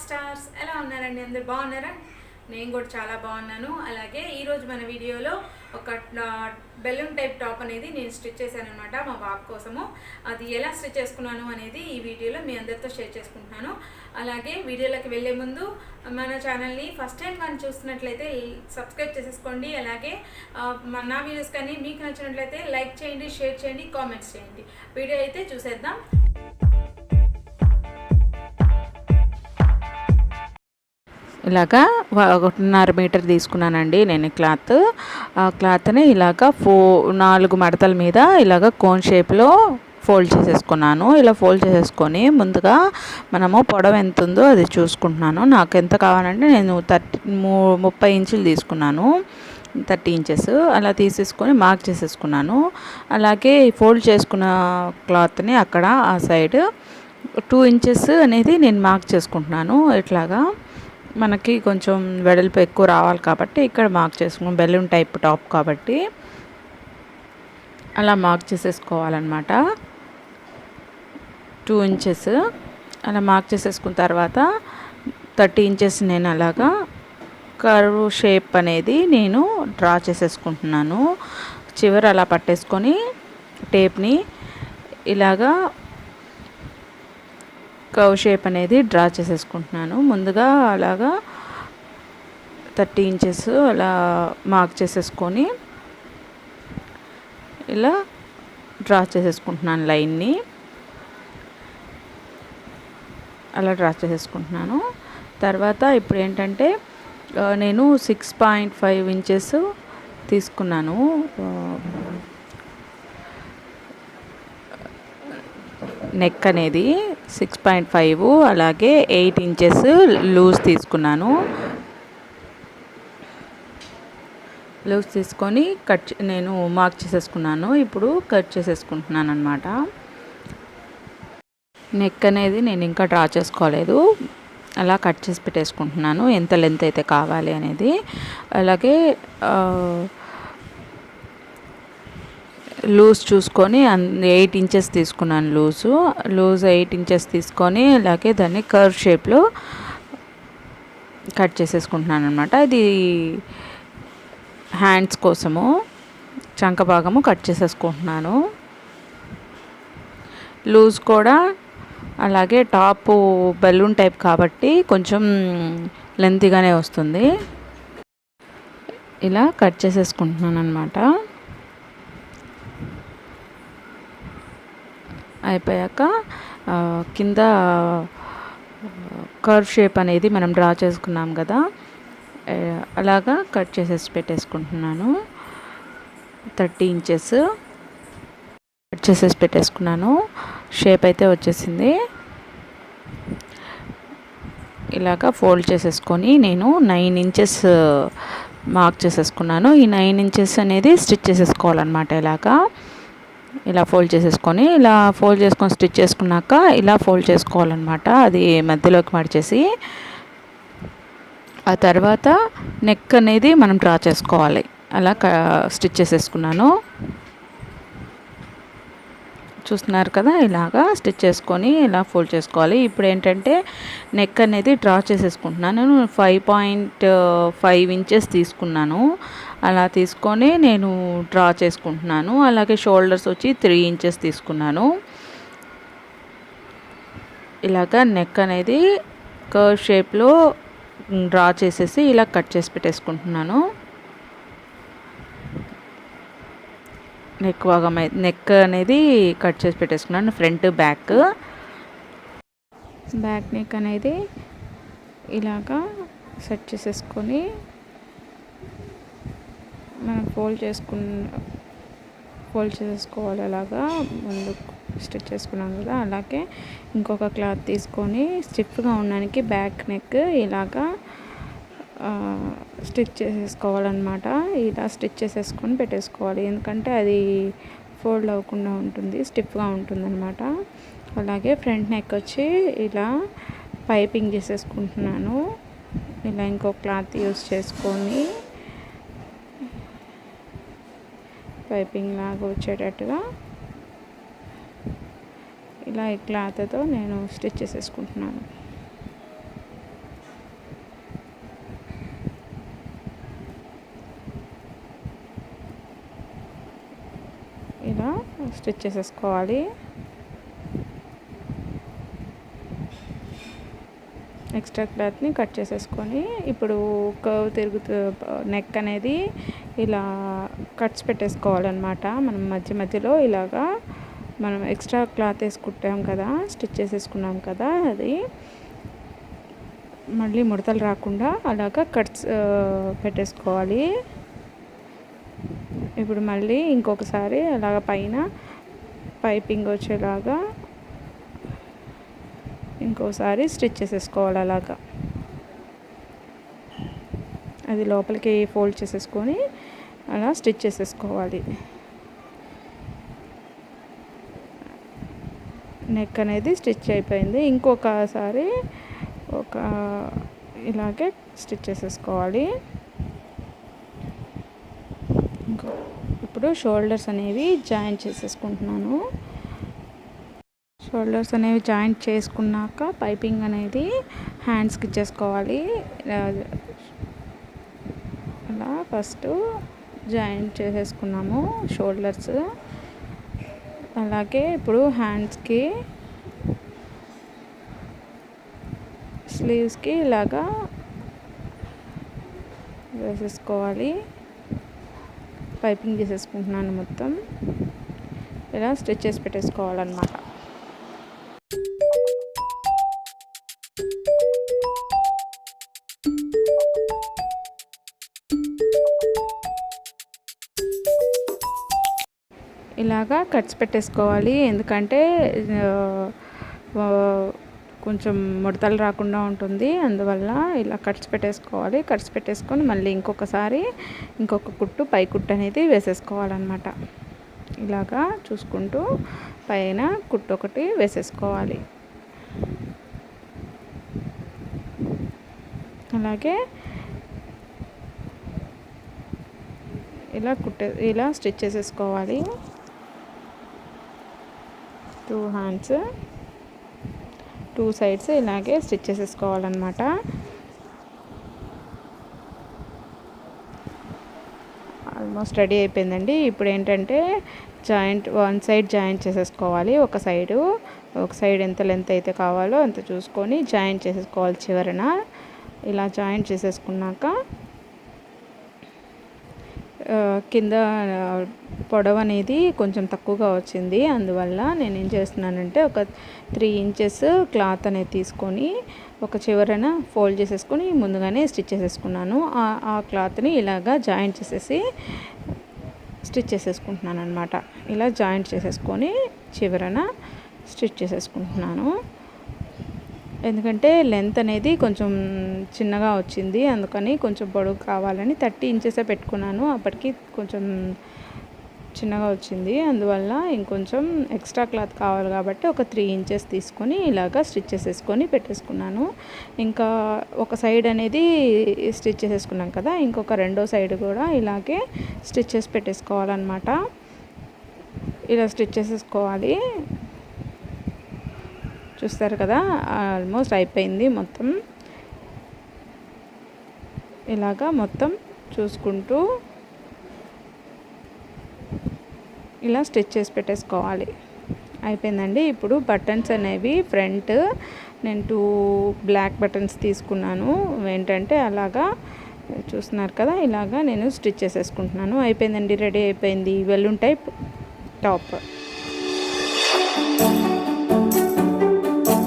Stars ఎలా ఉన్నారండి? అందరు బాగున్నారా? నేను కూడా చాలా బాగున్నాను. అలాగే ఈరోజు మన వీడియోలో ఒక బెలూన్ టైప్ టాప్ అనేది నేను స్టిచ్ చేశాను అనమాట మా బాబు కోసము. అది ఎలా స్టిచ్ చేసుకున్నాను అనేది ఈ వీడియోలో మీ అందరితో షేర్ చేసుకుంటున్నాను. అలాగే వీడియోలోకి వెళ్ళే ముందు మన ఛానల్ని ఫస్ట్ టైం కానీ చూస్తున్నట్లయితే సబ్స్క్రైబ్ చేసేసుకోండి. అలాగే నా వీడియోస్ కానీ మీకు నచ్చినట్లయితే లైక్ చేయండి, షేర్ చేయండి, కామెంట్స్ చేయండి. వీడియో అయితే చూసేద్దాం. ఇలాగా 1.5 మీటర్ తీసుకున్నానండి నేను క్లాత్. ఆ క్లాత్ని ఇలాగా 4 మడతల మీద ఇలాగ కోన్ షేప్లో ఫోల్డ్ చేసేసుకున్నాను. ఇలా ఫోల్డ్ చేసేసుకొని ముందుగా మనము పొడవు ఎంత ఉందో అది చూసుకుంటున్నాను. నాకు ఎంత కావాలంటే నేను 30 ఇంచులు తీసుకున్నాను, 30 ఇంచెస్ అలా తీసేసుకొని మార్క్ చేసేసుకున్నాను. అలాగే ఫోల్డ్ చేసుకున్న క్లాత్ని అక్కడ ఆ సైడ్ 2 ఇంచెస్ అనేది నేను మార్క్ చేసుకుంటున్నాను. ఇట్లాగా మనకి కొంచెం వెడల్పు ఎక్కువ రావాలి కాబట్టి ఇక్కడ మార్క్ చేసుకున్నాం. బెలూన్ టైప్ టాప్ కాబట్టి అలా మార్క్ చేసేసుకోవాలన్నమాట. 2 ఇంచెస్ అలా మార్క్ చేసేసుకున్న తర్వాత 30 ఇంచెస్ నేను అలాగా కర్వ్ షేప్ అనేది నేను డ్రా చేసేసుకుంటున్నాను. చివరి అలా పట్టేసుకొని టేప్ని ఇలాగా కర్వ్ షేప్ అనేది డ్రా చేసేసుకుంటున్నాను. ముందుగా అలాగా 30 ఇంచెస్ అలా మార్క్ చేసేసుకొని ఇలా డ్రా చేసేసుకుంటున్నాను. లైన్ని అలా డ్రా చేసేసుకుంటున్నాను. తర్వాత ఇప్పుడు ఏంటంటే నేను 6.5 ఇంచెస్ తీసుకున్నాను నెక్ అనేది. 6.5 అలాగే 8 ఇంచెస్ లూజ్ తీసుకున్నాను. లూజ్ తీసుకొని నేను మార్క్ చేసేసుకున్నాను. ఇప్పుడు కట్ చేసేసుకుంటున్నాను అన్నమాట. నెక్ అనేది నేను ఇంకా డ్రా చేసుకోలేదు, అలా కట్ చేసి పెట్టేసుకుంటున్నాను ఎంత లెంత్ అయితే కావాలి అనేది. అలాగే లూజ్ చూసుకొని 8 ఇంచెస్ తీసుకున్నాను. లూజ్ 8 ఇంచెస్ తీసుకొని అలాగే దాన్ని కర్వ్ షేప్లో కట్ చేసేసుకుంటున్నాను అనమాట. ఇది హ్యాండ్స్ కోసము చంక భాగము కట్ చేసేసుకుంటున్నాను. లూజ్ కూడా అలాగే టాప్ బెలూన్ టైప్ కాబట్టి కొంచెం లెంతీగానే వస్తుంది. ఇలా కట్ చేసేసుకుంటున్నాను అనమాట. అయిపోయాక కింద కర్వ్ షేప్ అనేది మనం డ్రా చేసుకున్నాం కదా, అలాగా కట్ చేసేసి పెట్టేసుకుంటున్నాను. 30 ఇంచెస్ కట్ చేసేసి పెట్టేసుకున్నాను. షేప్ అయితే వచ్చేసింది. ఇలాగా ఫోల్డ్ చేసేసుకొని నేను 9 ఇంచెస్ మార్క్ చేసేసుకున్నాను. ఈ 9 ఇంచెస్ అనేది స్టిచ్ చేసేసుకోవాలన్నమాట. ఇలా ఫోల్డ్ చేసేసుకొని స్టిచ్ చేసుకున్నాక ఇలా ఫోల్డ్ చేసుకోవాలన్నమాట. అది మధ్యలోకి మడిచేసి ఆ తర్వాత నెక్ అనేది మనం డ్రా చేసుకోవాలి. అలా స్టిచ్ చేసేసుకున్నాను. చూస్తున్నారు కదా, ఇలాగా స్టిచ్ చేసుకొని ఇలా ఫోల్డ్ చేసుకోవాలి. ఇప్పుడు ఏంటంటే నెక్ అనేది డ్రా చేసేసుకుంటున్నాను. నేను 5.5 ఇంచెస్ తీసుకున్నాను. అలా తీసుకొని నేను డ్రా చేసుకుంటున్నాను. అలాగే షోల్డర్స్ వచ్చి 3 ఇంచెస్ తీసుకున్నాను. ఇలాగా నెక్ అనేది కర్వ్ షేప్లో డ్రా చేసేసి ఇలా కట్ చేసి పెట్టేసుకుంటున్నాను. నెక్ అనేది కట్ చేసి పెట్టేసుకున్నాను. ఫ్రంట్ బ్యాక్ నెక్ అనేది ఇలాగా సెట్ చేసేసుకొని మనం ఫోల్డ్ చేసేసుకోవాలి. అలాగా ముందు స్టిచ్ చేసుకున్నాం కదా, అలాగే ఇంకొక క్లాత్ తీసుకొని స్టిఫ్గా ఉండడానికి బ్యాక్ నెక్ ఇలాగా స్టిచ్ చేసేసుకోవాలన్నమాట. ఇలా స్టిచ్ చేసేసుకొని పెట్టేసుకోవాలి, ఎందుకంటే అది ఫోల్డ్ అవ్వకుండా ఉంటుంది, స్టిఫ్గా ఉంటుందన్నమాట. అలాగే ఫ్రంట్ నెక్ వచ్చి ఇలా పైపింగ్ చేసేసుకుంటున్నాను. ఇలా ఇంకో క్లాత్ యూస్ చేసుకొని పైపింగ్ లాగా వచ్చేటట్టుగా ఇలా ఈ క్లాత్తో నేను స్టిచ్ చేసేసుకుంటున్నాను. ఇలా స్టిచ్ చేసేసుకోవాలి. ఎక్స్ట్రా క్లాత్ని కట్ చేసేసుకొని ఇప్పుడు కర్వ్ తిరుగుతూ నెక్ అనేది ఇలా కట్స్ పెట్టేసుకోవాలన్నమాట. మనం మధ్య మధ్యలో ఇలాగా మనం ఎక్స్ట్రా క్లాత్ వేసుకుంటాం కదా, స్టిచ్ చేసేసుకున్నాం కదా, అది మళ్ళీ ముడతలు రాకుండా అలాగా కట్స్ పెట్టేసుకోవాలి. ఇప్పుడు మళ్ళీ ఇంకొకసారి అలాగ పైన పైపింగ్ వచ్చేలాగా ఇంకోసారి స్టిచ్ చేసేసుకోవాలి. అలాగా అది లోపలికి ఫోల్డ్ చేసేసుకొని అలా స్టిచ్ చేసేసుకోవాలి. నెక్ అనేది స్టిచ్ అయిపోయింది. ఇంకొకసారి ఇలాగే స్టిచ్ చేసేసుకోవాలి. ఇప్పుడు షోల్డర్స్ అనేవి జాయింట్ చేసేసుకుంటున్నాను. షోల్డర్స్ అనేవి జాయింట్ చేసుకున్నాక పైపింగ్ అనేది హ్యాండ్స్కి ఇచ్చేసుకోవాలి. అలా ఫస్ట్ జాయింట్ చేసేసుకున్నాము షోల్డర్స్. అలాగే ఇప్పుడు హ్యాండ్స్కి స్లీవ్స్కి ఇలాగా వేసేసుకోవాలి. పైపింగ్ చేసేసుకుంటున్నాను మొత్తం. ఇలా స్టిచ్ చేసి పెట్టేసుకోవాలన్నమాట. ఇలాగా కట్స్ పెట్టేసుకోవాలి. ఎందుకంటే కొంచెం ముడతలు రాకుండా ఉంటుంది. అందువల్ల ఇలా కట్స్ పెట్టేసుకోవాలి. కట్స్ పెట్టేసుకొని మళ్ళీ ఇంకొక కుట్టు పై కుట్టు అనేది వేసేసుకోవాలన్నమాట. ఇలాగా చూసుకుంటూ పైన కుట్టు ఒకటి వేసేసుకోవాలి. అలాగే ఇలా స్టిచ్ చేసేసుకోవాలి. 2 హ్యాండ్స్ 2 సైడ్స్ ఇలాగే స్టిచ్ చేసేసుకోవాలన్నమాట. ఆల్మోస్ట్ రెడీ అయిపోయిందండి. ఇప్పుడు ఏంటంటే వన్ సైడ్ జాయింట్ చేసేసుకోవాలి. ఒక సైడ్ ఎంత లెంత్ అయితే కావాలో అంత చూసుకొని జాయింట్ చేసేసుకోవాలి చివరన. ఇలా జాయింట్ చేసేసుకున్నాక కింద పొడవు అనేది కొంచెం తక్కువగా వచ్చింది. అందువల్ల నేను ఏం చేస్తున్నానంటే ఒక 3 ఇంచెస్ క్లాత్ అనేది తీసుకొని ఒక చివరన ఫోల్డ్ చేసేసుకొని ముందుగానే స్టిచ్ చేసేసుకున్నాను. ఆ క్లాత్ని ఇలాగా జాయింట్ చేసేసి స్టిచ్ చేసేసుకుంటున్నాను అనమాట. ఇలా జాయింట్ చేసేసుకొని చివరన స్టిచ్ చేసేసుకుంటున్నాను. ఎందుకంటే లెంత్ అనేది కొంచెం చిన్నగా వచ్చింది. అందుకని కొంచెం పొడవు కావాలని 30 ఇంచెసే పెట్టుకున్నాను. అప్పటికి కొంచెం చిన్నగా వచ్చింది. అందువల్ల ఇంకొంచెం ఎక్స్ట్రా క్లాత్ కావాలి కాబట్టి ఒక 3 ఇంచెస్ తీసుకొని ఇలాగా స్టిచ్ చేసేసుకొని పెట్టేసుకున్నాను. ఇంకా ఒక సైడ్ అనేది స్టిచ్ చేసేసుకున్నాం కదా, ఇంకొక రెండో సైడ్ కూడా ఇలాగే స్టిచ్ చేసి పెట్టేసుకోవాలన్నమాట. ఇలా స్టిచ్ చేసేసుకోవాలి. చూస్తారు కదా, ఆల్మోస్ట్ అయిపోయింది మొత్తం. ఇలాగా మొత్తం చూసుకుంటూ ఇలా స్టిచ్ చేసి పెట్టేసుకోవాలి. అయిపోయిందండి. ఇప్పుడు బటన్స్ అనేవి ఫ్రంట్ నేను 2 బ్లాక్ బటన్స్ తీసుకున్నాను. ఏంటంటే అలాగా చూస్తున్నారు కదా, ఇలాగా నేను స్టిచ్ చేసేసుకుంటున్నాను. అయిపోయిందండి, రెడీ అయిపోయింది బెలూన్ టైప్ టాప్.